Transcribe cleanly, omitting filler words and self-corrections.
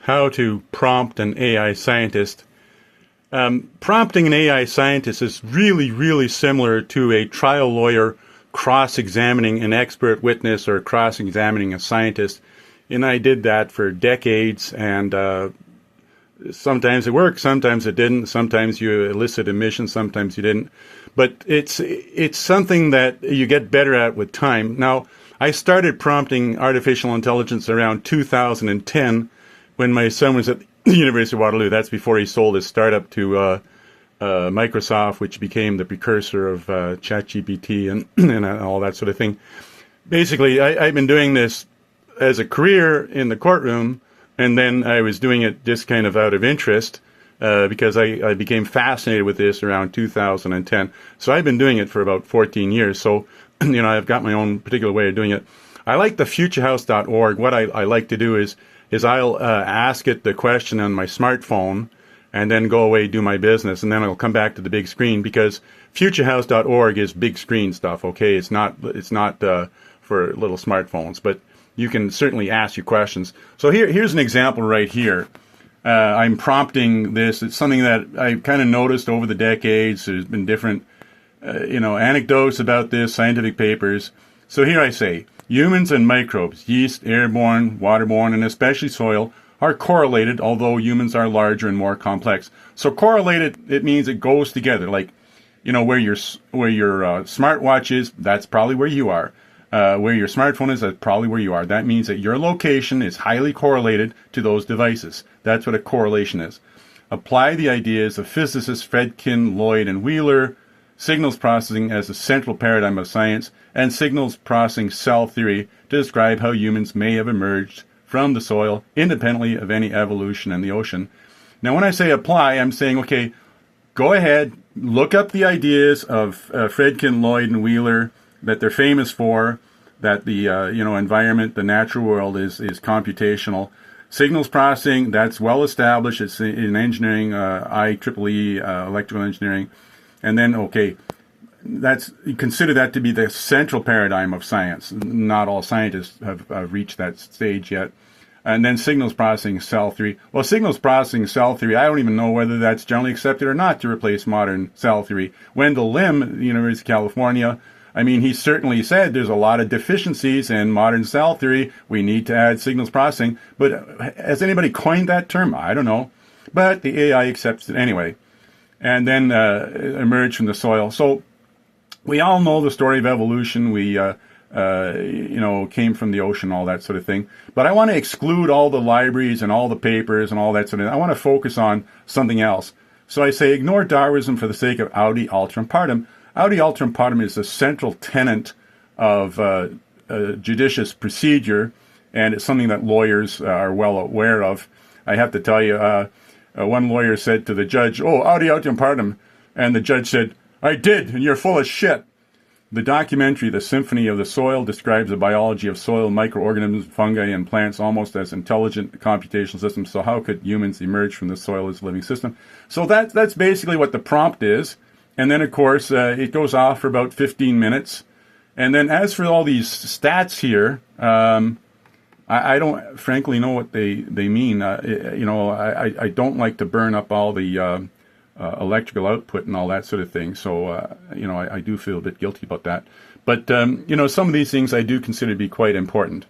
how to prompt an AI scientist. Prompting an AI scientist is really, really similar to a trial lawyer cross-examining an expert witness or cross-examining a scientist. And I did that for decades, and sometimes it worked, sometimes it didn't. Sometimes you elicit admission, sometimes you didn't. But it's something that you get better at with time. Now, I started prompting artificial intelligence around 2010 when my son was at the University of Waterloo. That's before he sold his startup to Microsoft, which became the precursor of ChatGPT and all that sort of thing. Basically, I've been doing this as a career in the courtroom, and then I was doing it just kind of out of interest because I became fascinated with this around 2010. So I've been doing it for about 14 years. So, I've got my own particular way of doing it. I like the futurehouse.org. What I like to do is I'll ask it the question on my smartphone and then go away, do my business, and then I'll come back to the big screen, because futurehouse.org is big screen stuff, okay? It's not for little smartphones, but you can certainly ask your questions. So here's an example right here. I'm prompting this. It's something that I kind of noticed over the decades. There's been different, anecdotes about this, scientific papers. So here I say, humans and microbes, yeast, airborne, waterborne, and especially soil, are correlated, although humans are larger and more complex. So correlated, it means it goes together. Like, where your smartwatch is, that's probably where you are. Where your smartphone is, that's probably where you are. That means that your location is highly correlated to those devices. That's what a correlation is. Apply the ideas of physicists Fredkin, Lloyd, and Wheeler, signals processing as a central paradigm of science, and signals processing cell theory to describe how humans may have emerged from the soil independently of any evolution in the ocean. Now, when I say apply, I'm saying, okay, go ahead, look up the ideas of Fredkin, Lloyd, and Wheeler that they're famous for, that the environment, the natural world is computational. Signals processing, that's well established. It's in engineering, IEEE, electrical engineering. And then, okay, you consider that to be the central paradigm of science. Not all scientists have reached that stage yet. And then signals processing cell theory. Well, signals processing cell theory, I don't even know whether that's generally accepted or not to replace modern cell theory. Wendell Lim, the University of California, he certainly said there's a lot of deficiencies in modern cell theory. We need to add signals processing. But has anybody coined that term? I don't know. But the AI accepts it anyway. And then emerge from the soil. So we all know the story of evolution. We, came from the ocean, all that sort of thing. But I want to exclude all the libraries and all the papers and all that sort of thing. I want to focus on something else. So I say ignore Darwinism for the sake of Audi Alteram Partem. Audi Alteram Partem is the central tenet of judicious procedure, and it's something that lawyers are well aware of. I have to tell you, one lawyer said to the judge, "Oh, Audi Alteram Partem," and the judge said, "I did, and you're full of shit." The documentary, The Symphony of the Soil, describes the biology of soil microorganisms, fungi, and plants almost as intelligent computational systems. So how could humans emerge from the soil as a living system? So that's basically what the prompt is. And then, of course, it goes off for about 15 minutes. And then as for all these stats here, I don't frankly know what they mean. I don't like to burn up all the electrical output and all that sort of thing. So, I do feel a bit guilty about that. But, some of these things I do consider to be quite important.